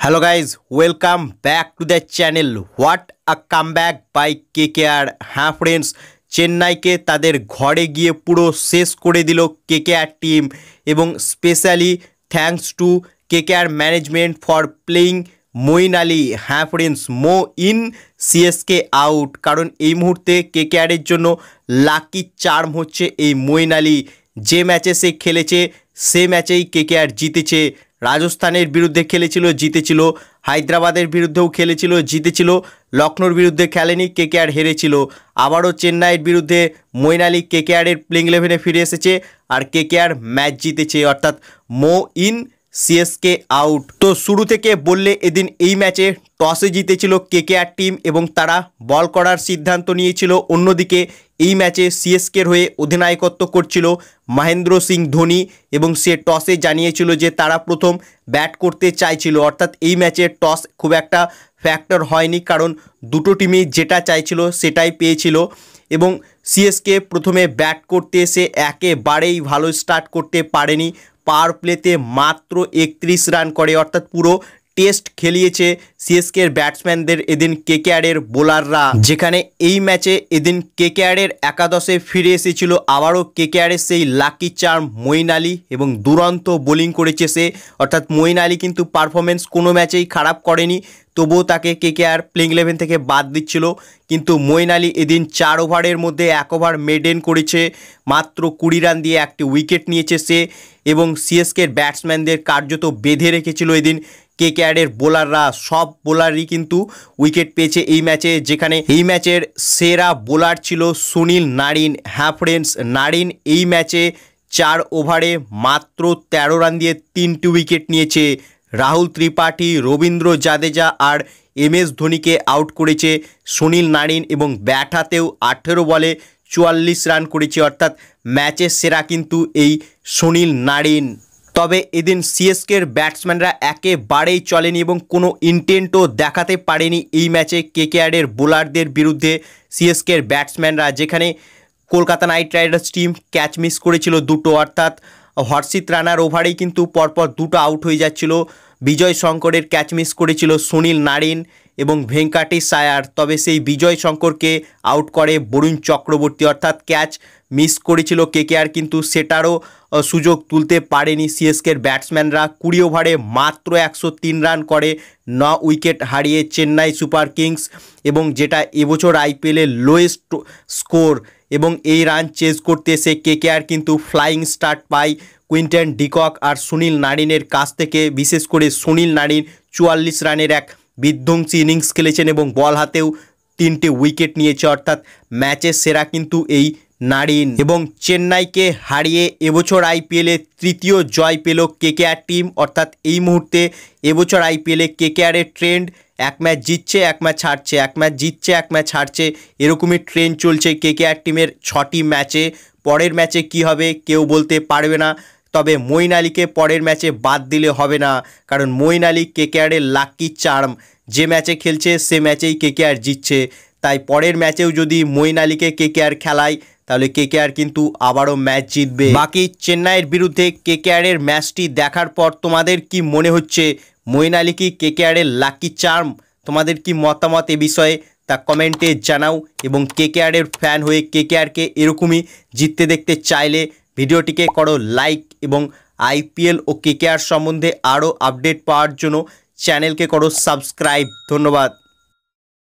Hello guys, welcome back to the channel. What a comeback by KKR. হ্যাঁ friends, চেন্নাইকে তাদের ঘরে গিয়ে পুরো শেষ করে দিল KKR টিম এবং specially thanks to KKR management for playing Moeen Ali. হ্যাঁ friends, Moeen CSK out, কারণ এই মুহূর্তে KKRের জন্য লাকি চার্ম হচ্ছে এই মঈন আলী। যে ম্যাচে সে খেলেছে সে ম্যাচেই KKR জিতেছে। রাজস্থানের বিরুদ্ধে খেলেছিল, জিতেছিল। হায়দ্রাবাদের বিরুদ্ধেও খেলেছিল, জিতেছিল। লখনৌর বিরুদ্ধে খেলেনি, KKR হেরেছিল। আবারও চেন্নাইয়ের বিরুদ্ধে মঈন আলী KKRের প্লেইং 11-এ ফিরে এসেছে আর KKR ম্যাচ জিতেছে, অর্থাৎ মো ইন সিএসকে আউট। তো শুরু থেকে বললে এদিন এই ম্যাচে টসে জিতেছিল KKR টিম এবং তারা বল করার সিদ্ধান্ত নিয়েছিল। অন্যদিকে এই ম্যাচে সিএসকের হয়ে অধিনায়কত্ব করছিল মহেন্দ্র সিং ধোনি এবং সে টসে জানিয়েছিল যে তারা প্রথম ব্যাট করতে চাইছিল, অর্থাৎ এই ম্যাচে টস খুব একটা ফ্যাক্টর হয়নি, কারণ দুটো টিমই যেটা চাইছিল সেটাই পেয়েছিল। এবং সিএসকে প্রথমে ব্যাট করতে এসে একেবারেই ভালো স্টার্ট করতে পারেনি। পাওয়ার প্লেতে মাত্র 31 রান করে, অর্থাৎ পুরো টেস্ট খেলিয়েছে সিএসকের ব্যাটসম্যানদের এদিন KKRের বোলাররা। যেখানে এই ম্যাচে এদিন KKRের একাদশে ফিরে এসেছিল আবারও KKRের সেই লাকি চার্ম মঈন আলী এবং দুরন্ত বোলিং করেছে সে, অর্থাৎ মঈন আলী কিন্তু পারফরমেন্স কোনো ম্যাচেই খারাপ করেনি, তবুও তাকে KKR প্লেইং 11 থেকে বাদ দিচ্ছিল। কিন্তু মঈন আলী এদিন 4 ওভারের মধ্যে 1 ওভার মেডেন করেছে, মাত্র 20 রান দিয়ে একটি উইকেট নিয়েছে সে এবং সিএসকের ব্যাটসম্যানদের কার্যত বেঁধে রেখেছিল এদিন KKRের বোলাররা। সব বোলারই কিন্তু উইকেট পেয়েছে এই ম্যাচে, যেখানে এই ম্যাচের সেরা বোলার ছিল সুনীল নারিন। হ্যাঁ ফ্রেন্ডস, নারিন এই ম্যাচে 4 ওভারে মাত্র 13 রান দিয়ে 3টি উইকেট নিয়েছে। রাহুল ত্রিপাঠী, রবীন্দ্র জাদেজা আর MS ধোনিকে আউট করেছে সুনীল নারিন এবং ব্যাট হাতেও 18 বলে 44 রান করেছে, অর্থাৎ ম্যাচের সেরা কিন্তু এই সুনীল নারিন। তবে এদিন সিএসকের ব্যাটসম্যানরা একেবারেই চলেনি এবং কোনো ইন্টেন্টও দেখাতে পারেনি এই ম্যাচে KKRের বোলারদের বিরুদ্ধে সিএসকের ব্যাটসম্যানরা। যেখানে Kolkata night Riders team catch miss করেছিল দুটো, অর্থাৎ হর্ষিত রানার ওভারেই কিন্তু পরপর দুটো আউট হয়ে যাচ্ছিল। বিজয় শঙ্করের ক্যাচ মিস করেছিল সুনীল নারিন এবং ভেঙ্কাটেশ আয়ার, তবে সেই বিজয় শঙ্করকে আউট করে বরুণ চক্রবর্তী, অর্থাৎ ক্যাচ মিস করেছিল KKR কিন্তু সেটারও সুযোগ তুলতে পারেনি সিএসকের ব্যাটসম্যানরা। 20 ওভারে মাত্র 103 রান করে 9 উইকেট হারিয়ে চেন্নাই সুপার কিংস, এবং যেটা এবছর IPL-এর লোয়েস্ট স্কোর। এবং এই রান চেজ করতে এসে KKR কিন্তু ফ্লাইং স্টার্ট পায় কুইন্টন ডিকক আর সুনীল নারিনের কাছ থেকে। বিশেষ করে সুনীল নারিন 44 রানের এক বিধ্বংসী ইনিংস খেলেছেন এবং বল হাতেও 3টে উইকেট নিয়েছে, অর্থাৎ ম্যাচের সেরা কিন্তু এই নারিন। এবং চেন্নাইকে হারিয়ে এবছর IPL-এ তৃতীয় জয় পেল KKR টিম, অর্থাৎ এই মুহূর্তে এবছর IPL-এ KKR-এর ট্রেন্ড 1 ম্যাচ জিতছে 1 ম্যাচ হারছে, 1 ম্যাচ জিতছে 1 ম্যাচ হারছে, এরকমই ট্রেন্ড চলছে KKR টিমের 6টি ম্যাচে। পরের ম্যাচে কি হবে কেউ বলতে পারবে না, তবে মঈন আলীকে পরের ম্যাচে বাদ দিলে হবে না, কারণ মঈন আলী KKR-এর লাকি চার্ম। যে ম্যাচে খেলছে সে ম্যাচেই KKR জিতছে, তাই পরের ম্যাচেও যদি মঈন আলীকে KKR খেলায় তাহলে KKR কিন্তু আবারও ম্যাচ জিতবে। বাকি চেন্নাইয়ের বিরুদ্ধে KKR-এর ম্যাচটি দেখার পর তোমাদের কি মনে হচ্ছে? মঈন আলী কি KKR-এর লাকি চার্ম? তোমাদের কি মতামত এ বিষয়ে তা কমেন্টে জানাও এবং KKR-এর ফ্যান হয়ে KKR-কে এরকমই জিততে দেখতে চাইলে ভিডিওটিকে করো লাইক এবং IPL ও KKR সম্বন্ধে আরও আপডেট পাওয়ার জন্য চ্যানেলকে করো সাবস্ক্রাইব। ধন্যবাদ।